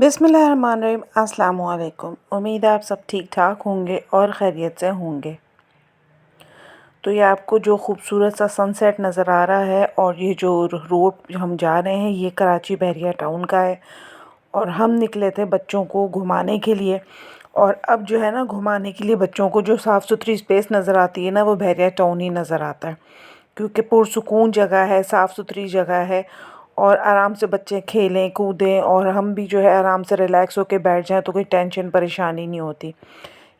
बिस्मिल्लाहिर्रहमानिर्रहीम। अस्सलाम वालेकुम। उम्मीद है आप सब ठीक ठाक होंगे और खैरियत से होंगे। तो ये आपको जो खूबसूरत सा सनसेट नज़र आ रहा है और ये जो रोड हम जा रहे हैं ये कराची बहरिया टाउन का है। और हम निकले थे बच्चों को घुमाने के लिए। और अब जो है ना, घुमाने के लिए बच्चों को जो साफ़ सुथरी स्पेस नज़र आती है ना, वो बहरिया टाउन ही नज़र आता है, क्योंकि पुरसुकून जगह है, साफ़ सुथरी जगह है और आराम से बच्चे खेलें कूदें और हम भी जो है आराम से रिलैक्स होके बैठ जाएं, तो कोई टेंशन परेशानी नहीं होती।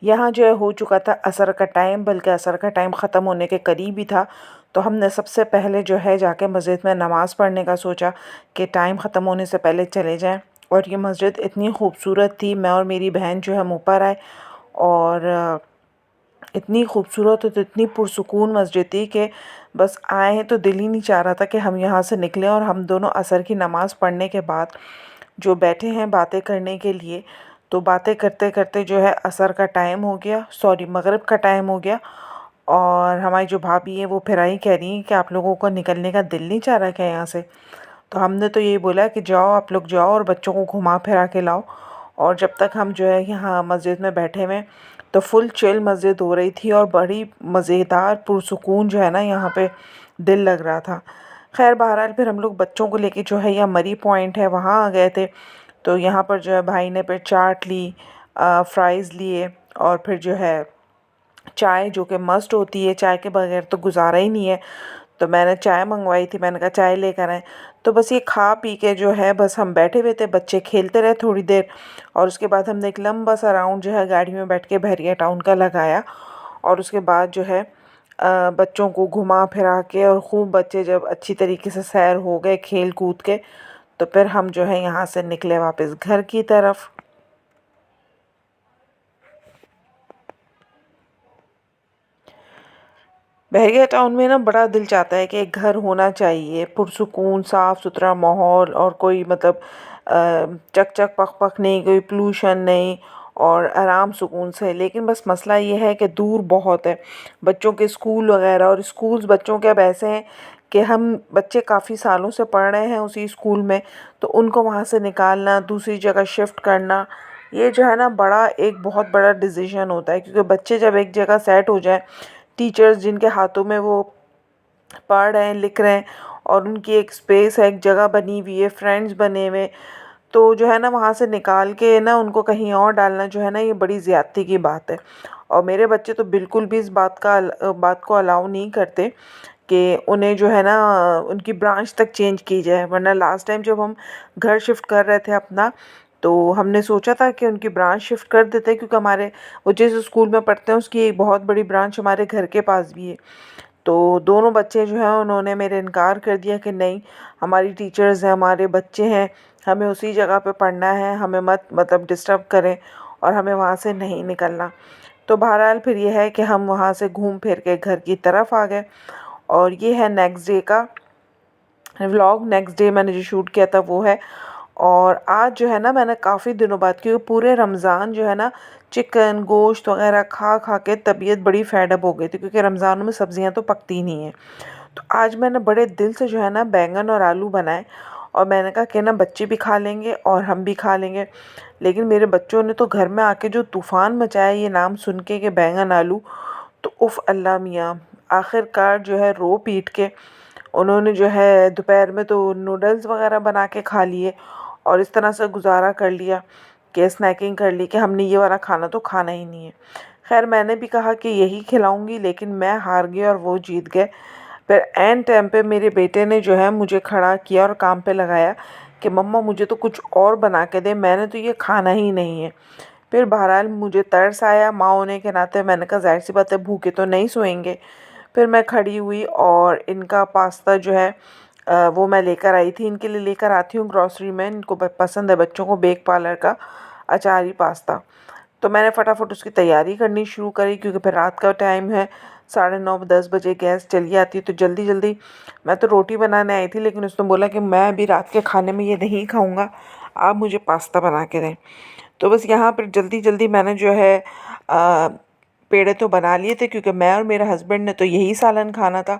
यहाँ जो है हो चुका था असर का टाइम, बल्कि असर का टाइम ख़त्म होने के करीब ही था। तो हमने सबसे पहले जो है जाके मस्जिद में नमाज़ पढ़ने का सोचा कि टाइम ख़त्म होने से पहले चले जाएं। और ये मस्जिद इतनी खूबसूरत थी, मैं और मेरी बहन जो है हम ऊपर आए और इतनी खूबसूरत और इतनी पुरसुकून मस्जिद थी कि बस आए हैं तो दिल ही नहीं चाह रहा था कि हम यहाँ से निकलें। और हम दोनों असर की नमाज़ पढ़ने के बाद जो बैठे हैं बातें करने के लिए, तो बातें करते करते जो है असर का टाइम हो गया, सॉरी मगरिब का टाइम हो गया। और हमारी जो भाभी है वो फिर आई, कह रही हैं कि आप लोगों को निकलने का दिल नहीं चाह रहा क्या यहाँ से। तो हमने तो यही बोला कि जाओ आप लोग जाओ और बच्चों को घुमा फिरा के लाओ। और जब तक हम जो है यहाँ मस्जिद में बैठे हुए, तो फुल चिल मस्जिद हो रही थी और बड़ी मज़ेदार पुरसुकून जो है ना यहाँ पे दिल लग रहा था। खैर बहरहाल फिर हम लोग बच्चों को लेके जो है यहाँ मरी पॉइंट है वहाँ आ गए थे। तो यहाँ पर जो है भाई ने फिर चाट ली, फ्राइज़ लिए और फिर जो है चाय, जो कि मस्ट होती है, चाय के बगैर तो गुजारा ही नहीं है। तो मैंने चाय मंगवाई थी, मैंने कहा चाय लेकर आएँ। तो बस ये खा पी के जो है बस हम बैठे हुए थे, बच्चे खेलते रहे थोड़ी देर। और उसके बाद हमने एक लंबा सा राउंड जो है गाड़ी में बैठ के बहरिया टाउन का लगाया। और उसके बाद जो है बच्चों को घुमा फिरा के और ख़ूब बच्चे जब अच्छी तरीके से सैर हो गए खेल कूद के, तो फिर हम जो है यहाँ से निकले वापस घर की तरफ। बहरिया टाउन में ना बड़ा दिल चाहता है कि एक घर होना चाहिए, पुरसुकून साफ़ सुथरा माहौल और कोई मतलब चक चक पक पक नहीं, कोई पोल्यूशन नहीं और आराम सुकून से। लेकिन बस मसला ये है कि दूर बहुत है बच्चों के स्कूल वगैरह, और स्कूल्स बच्चों के अब ऐसे हैं कि हम बच्चे काफ़ी सालों से पढ़ रहे हैं उसी स्कूल में, तो उनको वहाँ से निकालना, दूसरी जगह शिफ्ट करना, ये जो है ना बड़ा एक बहुत बड़ा डिसीजन होता है। क्योंकि बच्चे जब एक जगह सेट हो जाए, टीचर्स जिनके हाथों में वो पढ़ रहे हैं लिख रहे हैं और उनकी एक स्पेस है, एक जगह बनी हुई है, फ्रेंड्स बने हुए, तो जो है ना वहाँ से निकाल के ना उनको कहीं और डालना जो है ना, ये बड़ी ज़्यादती की बात है। और मेरे बच्चे तो बिल्कुल भी इस बात को अलाउ नहीं करते कि उन्हें जो है ना उनकी ब्रांच तक चेंज की जाए। वरना लास्ट टाइम जब हम घर शिफ्ट कर रहे थे अपना, तो हमने सोचा था कि उनकी ब्रांच शिफ्ट कर देते हैं, क्योंकि हमारे वो जिस स्कूल में पढ़ते हैं उसकी एक बहुत बड़ी ब्रांच हमारे घर के पास भी है। तो दोनों बच्चे जो हैं उन्होंने मेरे इनकार कर दिया कि नहीं, हमारी टीचर्स हैं, हमारे बच्चे हैं, हमें उसी जगह पे पढ़ना है, हमें मत मतलब डिस्टर्ब करें और हमें वहाँ से नहीं निकलना। तो बहरहाल फिर ये है कि हम वहाँ से घूम फिर के घर की तरफ आ गए। और ये है नेक्स्ट डे का व्लॉग। नेक्स्ट डे मैंने जो शूट किया था वो है। और आज जो है ना मैंने काफ़ी दिनों बाद, क्योंकि पूरे रमज़ान जो है ना चिकन गोश्त वगैरह खा खा के तबीयत बड़ी फेडअप हो गई थी, क्योंकि रमज़ान में सब्ज़ियाँ तो पकती नहीं हैं। तो आज मैंने बड़े दिल से जो है ना बैंगन और आलू बनाए और मैंने कहा कि ना बच्चे भी खा लेंगे और हम भी खा लेंगे। लेकिन मेरे बच्चों ने तो घर में आके जो तूफ़ान मचाया ये नाम सुन के कि बैंगन आलू, तो उफ़ अल्लाह मियाँ, आखिरकार जो है रो पीट के उन्होंने जो है दोपहर में तो नूडल्स वगैरह बना के खा लिए और इस तरह से गुजारा कर लिया कि स्नैकिंग कर ली कि हमने ये वाला खाना तो खाना ही नहीं है। खैर मैंने भी कहा कि यही खिलाऊंगी, लेकिन मैं हार गई और वो जीत गए। फिर एंड टाइम पे मेरे बेटे ने जो है मुझे खड़ा किया और काम पे लगाया कि मम्मा मुझे तो कुछ और बना के दे, मैंने तो ये खाना ही नहीं है। फिर बहरहाल मुझे तरस आया माँ होने के नाते, मैंने कहा ज़ाहिर सी बात है भूखे तो नहीं सोएंगे। फिर मैं खड़ी हुई और इनका पास्ता जो है वो मैं लेकर आई थी, इनके लिए लेकर आती हूँ ग्रॉसरी में, इनको पसंद है बच्चों को बेक पार्लर का अचारी पास्ता। तो मैंने फटाफट उसकी तैयारी करनी शुरू करी, क्योंकि फिर रात का टाइम है, 9:30-10 बजे गैस चली आती है। तो जल्दी जल्दी मैं तो रोटी बनाने आई थी, लेकिन उसने बोला कि मैं अभी रात के खाने में ये नहीं खाऊंगा, आप मुझे पास्ता बना के दें। तो बस यहाँ पर जल्दी जल्दी मैंने जो है पेड़े तो बना लिए थे, क्योंकि मैं और मेरे हस्बैंड ने तो यही सालन खाना था।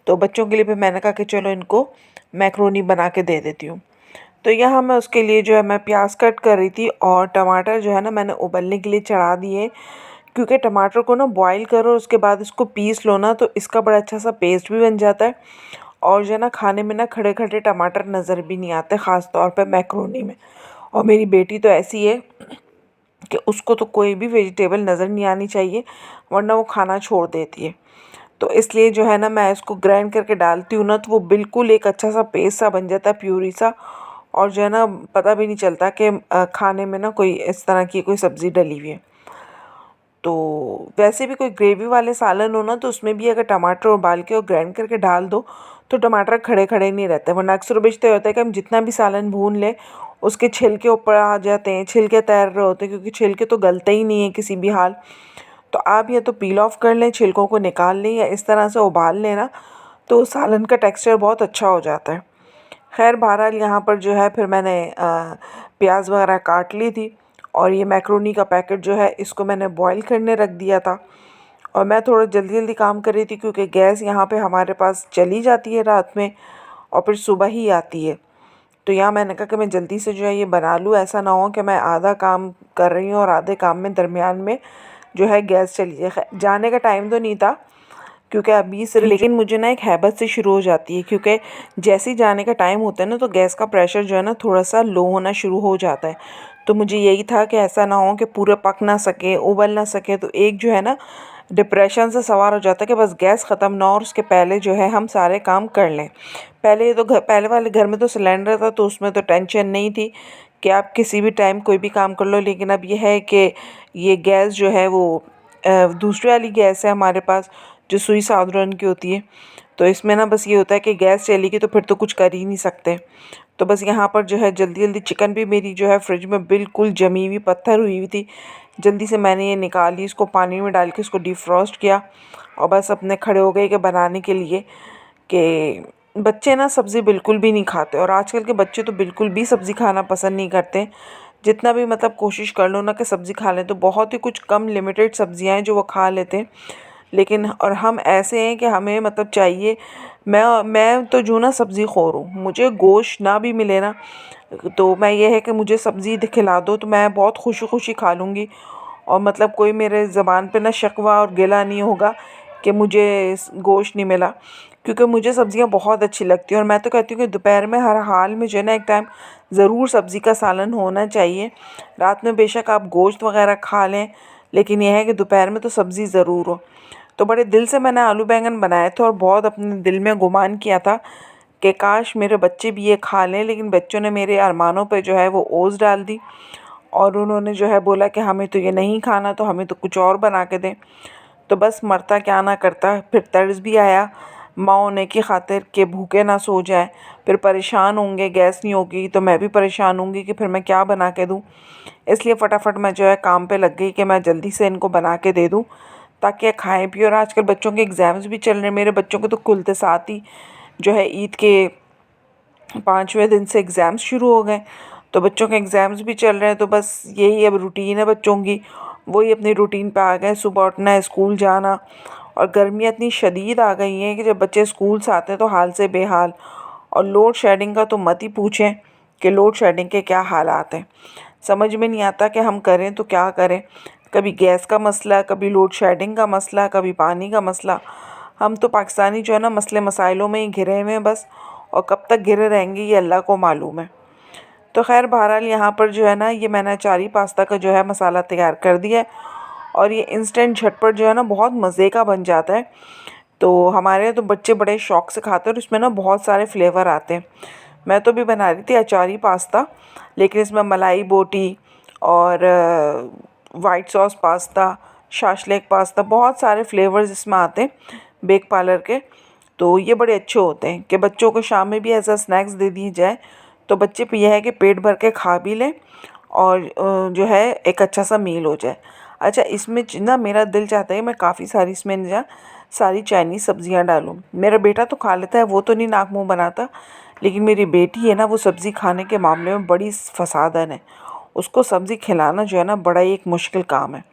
तो बच्चों के लिए भी मैंने कहा कि चलो इनको मैक्रोनी बना के दे देती हूँ। तो यहाँ मैं उसके लिए जो है मैं प्याज कट कर रही थी और टमाटर जो है ना मैंने उबलने के लिए चढ़ा दिए, क्योंकि टमाटर को ना बॉईल करो और उसके बाद इसको पीस लो ना तो इसका बड़ा अच्छा सा पेस्ट भी बन जाता है। और जो है ना खाने में ना खड़े खड़े टमाटर नज़र भी नहीं आते, ख़ास तौर पे मैक्रोनी में। और मेरी बेटी तो ऐसी है कि उसको तो कोई भी वेजिटेबल नज़र नहीं आनी चाहिए, वरना वो खाना छोड़ देती है। तो इसलिए जो है ना मैं इसको ग्राइंड करके डालती हूँ ना तो वो बिल्कुल एक अच्छा सा पेस्ट सा बन जाता है, प्यूरी सा। और जो है ना पता भी नहीं चलता कि खाने में ना कोई इस तरह की कोई सब्ज़ी डली हुई है। तो वैसे भी कोई ग्रेवी वाले सालन हो ना तो उसमें भी अगर टमाटर उबाल के और ग्राइंड करके डाल दो तो टमाटर खड़े खड़े नहीं रहते, वरना अक्सर बेचते होता है कि हम जितना भी सालन भून लें उसके छिलके ऊपर आ जाते हैं, छिलके तैर रहे होते हैं, क्योंकि छिलके तो गलते ही नहीं है किसी भी हाल। तो आप या तो पील ऑफ कर लें, छिलकों को निकाल लें, या इस तरह से उबाल लें ना तो सालन का टेक्सचर बहुत अच्छा हो जाता है। खैर बहरहाल यहाँ पर जो है फिर मैंने प्याज वगैरह काट ली थी और ये मैक्रोनी का पैकेट जो है इसको मैंने बॉईल करने रख दिया था। और मैं थोड़ा जल्दी जल्दी काम कर रही थी क्योंकि गैस यहाँ पे हमारे पास चली जाती है रात में और फिर सुबह ही आती है। तो यहाँ मैंने कहा कि मैं जल्दी से जो है ये बना लूँ, ऐसा ना हो कि मैं आधा काम कर रही हूँ और आधे काम में दरमियान में जो है गैस चली जाए। जाने का टाइम तो नहीं था क्योंकि अभी सिर्फ, लेकिन मुझे ना एक हैबत से शुरू हो जाती है, क्योंकि जैसे ही जाने का टाइम होता है ना तो गैस का प्रेशर जो है ना थोड़ा सा लो होना शुरू हो जाता है। तो मुझे यही था कि ऐसा ना हो कि पूरे पक ना सके, उबल ना सके, तो एक जो है ना डिप्रेशन से सवार हो जाता है कि बस गैस ख़त्म ना हो और उसके पहले जो है हम सारे काम कर लें। पहले तो पहले वाले घर में तो सिलेंडर था तो उसमें तो टेंशन नहीं थी कि आप किसी भी टाइम कोई भी काम कर लो, लेकिन अब ये है कि ये गैस जो है वो दूसरी वाली गैस है हमारे पास जो सुई साधारण की होती है। तो इसमें ना बस ये होता है कि गैस चलेगी तो फिर तो कुछ कर ही नहीं सकते। तो बस यहाँ पर जो है जल्दी जल्दी चिकन भी मेरी जो है फ्रिज में बिल्कुल जमी हुई पत्थर हुई हुई थी, जल्दी से मैंने ये निकाली, इसको पानी में डाल के इसको डिफ्रॉस्ट किया और बस अपने खड़े हो गए कि बनाने के लिए। कि बच्चे ना सब्ज़ी बिल्कुल भी नहीं खाते और आजकल के बच्चे तो बिल्कुल भी सब्ज़ी खाना पसंद नहीं करते। जितना भी मतलब कोशिश कर लो ना कि सब्ज़ी खा लें तो बहुत ही कुछ कम लिमिटेड सब्ज़ियाँ हैं जो वो खा लेते हैं। लेकिन और हम ऐसे हैं कि हमें मतलब चाहिए, मैं तो जो ना सब्ज़ी ख़ोर हूँ, मुझे गोश्त ना भी मिले ना तो मैं ये है कि मुझे सब्ज़ी खिला दो तो मैं बहुत खुशी खुशी खा लूँगी। और मतलब कोई मेरे ज़बान पे ना शिकवा और गिला नहीं होगा कि मुझे गोश्त नहीं मिला, क्योंकि मुझे सब्ज़ियाँ बहुत अच्छी लगती हैं। और मैं तो कहती हूँ कि दोपहर में हर हाल में जो है ना एक टाइम ज़रूर सब्ज़ी का सालन होना चाहिए। रात में बेशक आप गोश्त वगैरह खा लें, लेकिन यह है कि दोपहर में तो सब्ज़ी ज़रूर हो। तो बड़े दिल से मैंने आलू बैंगन बनाए थे और बहुत अपने दिल में गुमान किया था कि काश मेरे बच्चे भी ये खा लें, लेकिन बच्चों ने मेरे अरमानों पे जो है वो ओस डाल दी और उन्होंने जो है बोला कि हमें तो ये नहीं खाना, तो हमें तो कुछ और बना के दें। तो बस मरता क्या ना करता, फिर तर्स भी आया माँ होने की खातिर कि भूखे ना सो जाए, फिर परेशान होंगे, गैस नहीं होगी तो मैं भी परेशान होंगी कि फिर मैं क्या बना के दूँ। इसलिए फ़टाफ़ट मैं जो है काम पे लग गई कि मैं जल्दी से इनको बना के दे दूँ ताकि खाएं पिए। और आजकल बच्चों के एग्ज़ाम्स भी चल रहे हैं, मेरे बच्चों को तो खुलते साथ ही जो है ईद के 5वें दिन से एग्ज़ाम्स शुरू हो गए। तो बच्चों के एग्ज़ाम्स भी चल रहे हैं, तो बस यही अब रूटीन है बच्चों की, वही अपनी रूटीन पे आ गए, सुबह उठना है, स्कूल जाना। और गर्मियाँ इतनी शदीद आ गई हैं कि जब बच्चे स्कूल से आते हैं तो हाल से बेहाल। और लोड शेडिंग का तो मत ही पूछें कि लोड शेडिंग के क्या हालात हैं। समझ में नहीं आता कि हम करें तो क्या करें। कभी गैस का मसला, कभी लोड शेडिंग का मसला, कभी पानी का मसला। हम तो पाकिस्तानी जो है ना मसले मसाइलों में ही घिरे हुए हैं बस, और कब तक घिरे रहेंगे ये अल्लाह को मालूम है। तो खैर बहरहाल यहाँ पर जो है ना ये मैंने अचारी पास्ता का जो है मसाला तैयार कर दिया है और ये इंस्टेंट झटपट जो है ना बहुत मज़े का बन जाता है। तो हमारे यहाँ तो बच्चे बड़े शौक़ से खाते हैं और इसमें ना बहुत सारे फ्लेवर आते हैं। मैं तो भी बना रही थी अचारी पास्ता, लेकिन इसमें मलाई बोटी और वाइट सॉस पास्ता, शाशलेक पास्ता, बहुत सारे फ्लेवर्स इसमें आते हैं बेक पार्लर के। तो ये बड़े अच्छे होते हैं कि बच्चों को शाम में भी ऐसा स्नैक्स दे दी जाए तो बच्चे पे यह है कि पेट भर के खा भी लें और जो है एक अच्छा सा मील हो जाए। अच्छा, इसमें ना मेरा दिल चाहता है मैं काफ़ी सारी इसमें ना सारी चाइनीज़ सब्ज़ियाँ डालूँ। मेरा बेटा तो खा लेता है, वो तो नहीं नाक मुँह बनाता, लेकिन मेरी बेटी है ना वो सब्ज़ी खाने के मामले में बड़ी फसादन है। उसको सब्ज़ी खिलाना जो है ना बड़ा ही एक मुश्किल काम है।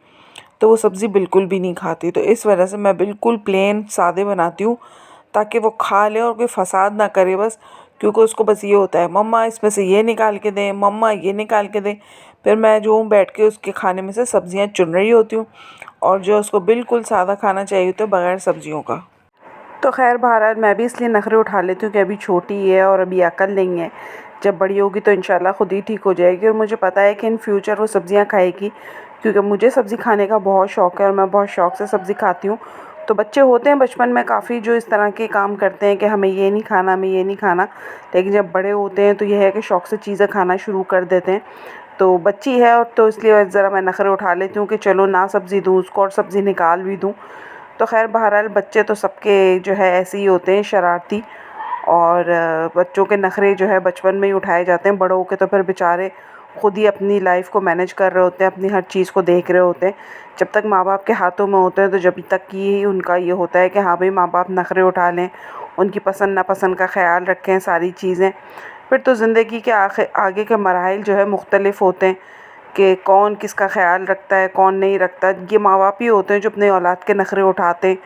तो वो सब्ज़ी बिल्कुल भी नहीं खाती, तो इस वजह से मैं बिल्कुल प्लेन सादे बनाती हूँ ताकि वो खा ले और कोई फसाद ना करे बस। क्योंकि उसको बस ये होता है मम्मा इसमें से ये निकाल के दें, मम्मा ये निकाल के दें। फिर मैं जो हूँ बैठ के उसके खाने में से सब्जियाँ चुन रही होती हूँ, और जो उसको बिल्कुल सादा खाना चाहिए होता है बगैर सब्जियों का। तो खैर बहरहाल मैं भी इसलिए नखरे उठा लेती हूँ कि अभी छोटी है और अभी अकल नहीं है। जब बड़ी होगी तो इंशाल्लाह ख़ुद ही ठीक हो जाएगी, और मुझे पता है कि इन फ्यूचर वो सब्ज़ियाँ खाएगी, क्योंकि मुझे सब्ज़ी खाने का बहुत शौक़ है और मैं बहुत शौक़ से सब्ज़ी खाती हूँ। तो बच्चे होते हैं बचपन में काफ़ी जो इस तरह के काम करते हैं कि हमें ये नहीं खाना, हमें ये नहीं खाना, लेकिन जब बड़े होते हैं तो यह है कि शौक़ से चीज़ें खाना शुरू कर देते हैं। तो बच्ची है और तो इसलिए ज़रा मैं नखरे उठा लेती हूँ कि चलो ना सब्ज़ी दूँ उसको और सब्ज़ी निकाल भी दूँ। तो खैर बहरहाल बच्चे तो सबके जो है ऐसे ही होते हैं, शरारती, और बच्चों के नखरे जो है बचपन में ही उठाए जाते हैं। बड़े होके तो फिर बेचारे ख़ुद ही अपनी लाइफ को मैनेज कर रहे होते हैं, अपनी हर चीज़ को देख रहे होते हैं। जब तक माँ बाप के हाथों में होते हैं तो जब तक ही उनका ये होता है कि हाँ भाई माँ बाप नखरे उठा लें, उनकी पसंद नापसंद का ख़्याल रखें, सारी चीज़ें। फिर तो ज़िंदगी के आगे के मराहिल जो है मुख्तलिफ़ होते हैं कि कौन किसका ख़्याल रखता है, कौन नहीं रखता। ये माँ बाप ही होते हैं जो अपने औलाद के नखरे उठाते हैं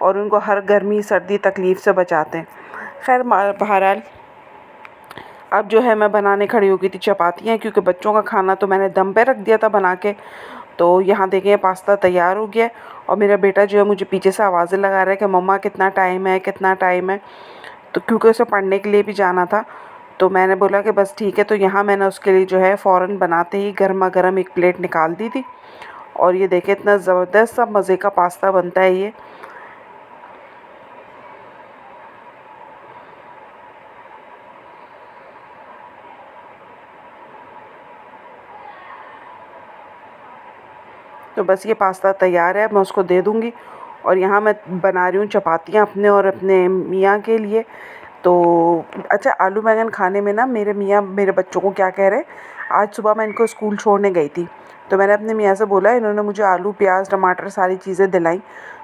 और उनको हर गर्मी सर्दी तकलीफ़ से बचाते हैं। खैर बहरहाल अब जो है मैं बनाने खड़ी हो गई थी चपातियाँ, क्योंकि बच्चों का खाना तो मैंने दम पे रख दिया था बना के। तो यहाँ देखें पास्ता तैयार हो गया, और मेरा बेटा जो है मुझे पीछे से आवाज़ें लगा रहा है कि मम्मा कितना टाइम है, कितना टाइम है। तो क्योंकि उसे पढ़ने के लिए भी जाना था, तो मैंने बोला कि बस ठीक है। तो यहाँ मैंने उसके लिए जो है फ़ौरन बनाते ही गर्मा गर्म एक प्लेट निकाल दी थी, और ये देखें इतना ज़बरदस्त सा मज़े का पास्ता बनता है ये। तो बस ये पास्ता तैयार है, मैं उसको दे दूँगी। और यहाँ मैं बना रही हूँ चपातियाँ अपने और अपने मियाँ के लिए। तो अच्छा, आलू बैंगन खाने में ना मेरे मियाँ मेरे बच्चों को क्या कह रहे हैं, आज सुबह मैं इनको स्कूल छोड़ने गई थी, तो मैंने अपने मियाँ से बोला, इन्होंने मुझे आलू प्याज टमाटर सारी चीज़ें दिलाई।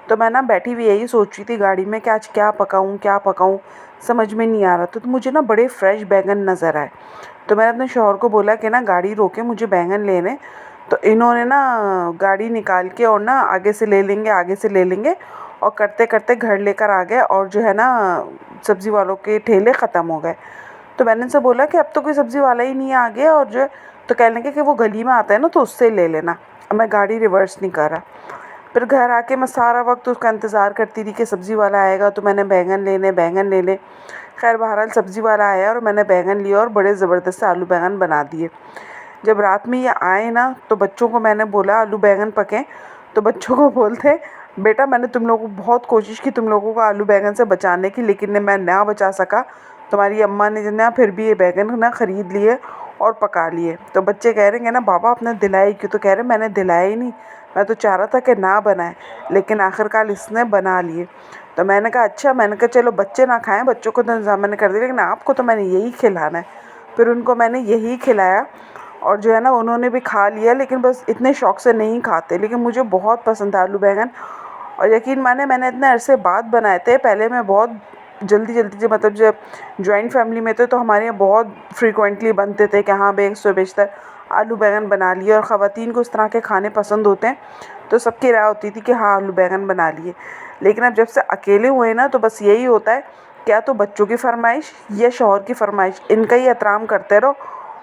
तो मैं ना बैठी हुई यही सोच रही थी गाड़ी में कि आज क्या पकाऊँ, समझ में नहीं आ रहा था। तो मुझे ना बड़े फ्रेश बैंगन नज़र आए, तो मैंने अपने शौहर को बोला कि ना गाड़ी रोके, मुझे बैंगन लेने। तो इन्होंने ना गाड़ी निकाल के और ना आगे से ले लेंगे, आगे से ले लेंगे, और करते करते घर लेकर आ गए, और जो है ना सब्ज़ी वालों के ठेले ख़त्म हो गए। तो मैंने उनसे बोला कि अब तो कोई सब्ज़ी वाला ही नहीं आ गया, और जो है तो कहने लगे कि वो गली में आता है ना तो उससे ले लेना। अब मैं गाड़ी रिवर्स नहीं कर रहा। फिर घर आके मैं सारा वक्त उसका इंतज़ार करती रही कि सब्ज़ी वाला आएगा तो मैंने बैंगन लेने। खैर बहरहाल सब्ज़ी वाला आया और मैंने बैंगन लिया और बड़े ज़बरदस्त आलू बैंगन बना दिए। जब रात में ये आए ना तो बच्चों को मैंने बोला आलू बैंगन पकें, तो बच्चों को बोलते, बेटा मैंने तुम लोगों को बहुत कोशिश की तुम लोगों को आलू बैंगन से बचाने की, लेकिन मैं ना बचा सका। तुम्हारी अम्मा ने ना फिर भी ये बैंगन ना ख़रीद लिए और पका लिए। तो बच्चे कह रहे हैं ना बाबा आपने दिलाए क्यों, तो कह रहे मैंने दिलाया ही नहीं, मैं तो चाह रहा था कि ना बनाए, लेकिन आखिरकार इसने बना लिए। तो मैंने कहा अच्छा, मैंने कहा चलो बच्चे ना खाएं, बच्चों को तो इंतज़ाम मैंने कर दिया, लेकिन आपको तो मैंने यही खिलाना है। फिर उनको मैंने यही खिलाया, और जो है ना उन्होंने भी खा लिया, लेकिन बस इतने शौक़ से नहीं खाते, लेकिन मुझे बहुत पसंद था आलू बैंगन। और यकीन माने मैंने इतने अरसे बाद बनाए थे, पहले मैं बहुत जल्दी मतलब जब जॉइंट फैमिली में थे तो हमारे यहाँ बहुत फ्रीक्वेंटली बनते थे कि हाँ भाई सुबह बेशतर आलू बैंगन बना लिए, और ख़वातीन को इस तरह के खाने पसंद होते हैं तो सबकी राय होती थी कि हाँ आलू बैंगन बना लिए। लेकिन अब जब से अकेले हुए ना तो बस यही होता है, क्या तो बच्चों की फ़रमाइश या शौहर की फ़रमाइश, इनका ही एहतराम करते रहो।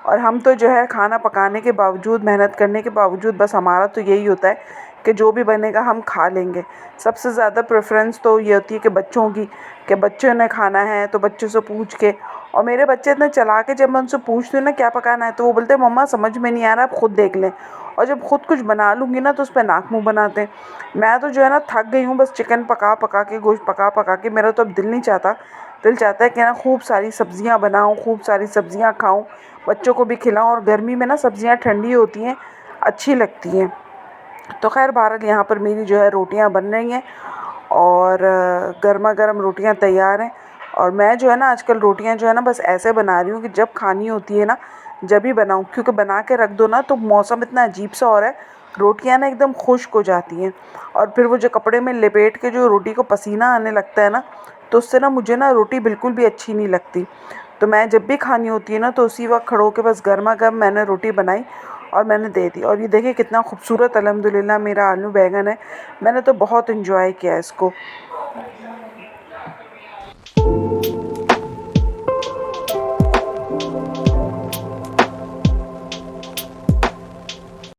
और हम तो जो है खाना पकाने के बावजूद, मेहनत करने के बावजूद, बस हमारा तो यही होता है कि जो भी बनेगा हम खा लेंगे। सबसे ज़्यादा प्रेफरेंस तो ये होती है कि बच्चों की, कि बच्चों ने खाना है तो बच्चों से पूछ के। और मेरे बच्चे इतने चालाक हैं, जब मैं उनसे पूछती हूँ ना क्या पकाना है तो वो बोलते हैं मम्मा समझ में नहीं आ रहा, आप ख़ुद देख लें। और जब ख़ुद कुछ बना लूँगी ना तो उस पर नाक मुँह बनाते हैं। मैं तो जो है ना थक गई हूँ, बस चिकन पका पका के, गोश्त पका पका के, मेरा तो अब दिल नहीं चाहता। दिल चाहता है कि ना खूब सारी सब्ज़ियाँ बनाऊँ, खूब सारी सब्ज़ियाँ खाऊँ, बच्चों को भी खिलाऊँ। और गर्मी में ना सब्ज़ियाँ ठंडी होती हैं, अच्छी लगती हैं। तो खैर बहरहाल यहाँ पर मेरी जो है रोटियाँ बन रही हैं, और गर्मा गर्म रोटियाँ तैयार हैं। और मैं जो है ना आजकल रोटियाँ जो है ना बस ऐसे बना रही हूँ कि जब खानी होती है ना जब ही बनाऊँ, क्योंकि बना के रख दो ना तो मौसम इतना अजीब सा हो रहा है, रोटियाँ ना एकदम खुश्क हो जाती हैं। और फिर वो जो कपड़े में लपेट के जो रोटी को पसीना आने लगता है ना, तो उससे ना मुझे ना रोटी बिल्कुल भी अच्छी नहीं लगती। तो मैं जब भी खानी होती है ना तो उसी वक्त खड़ो के बस गर्मा गर्म मैंने रोटी बनाई और मैंने दे दी। और ये देखिए कितना खूबसूरत अल्हम्दुलिल्लाह मेरा आलू बैंगन है, मैंने तो बहुत इन्जॉय किया इसको।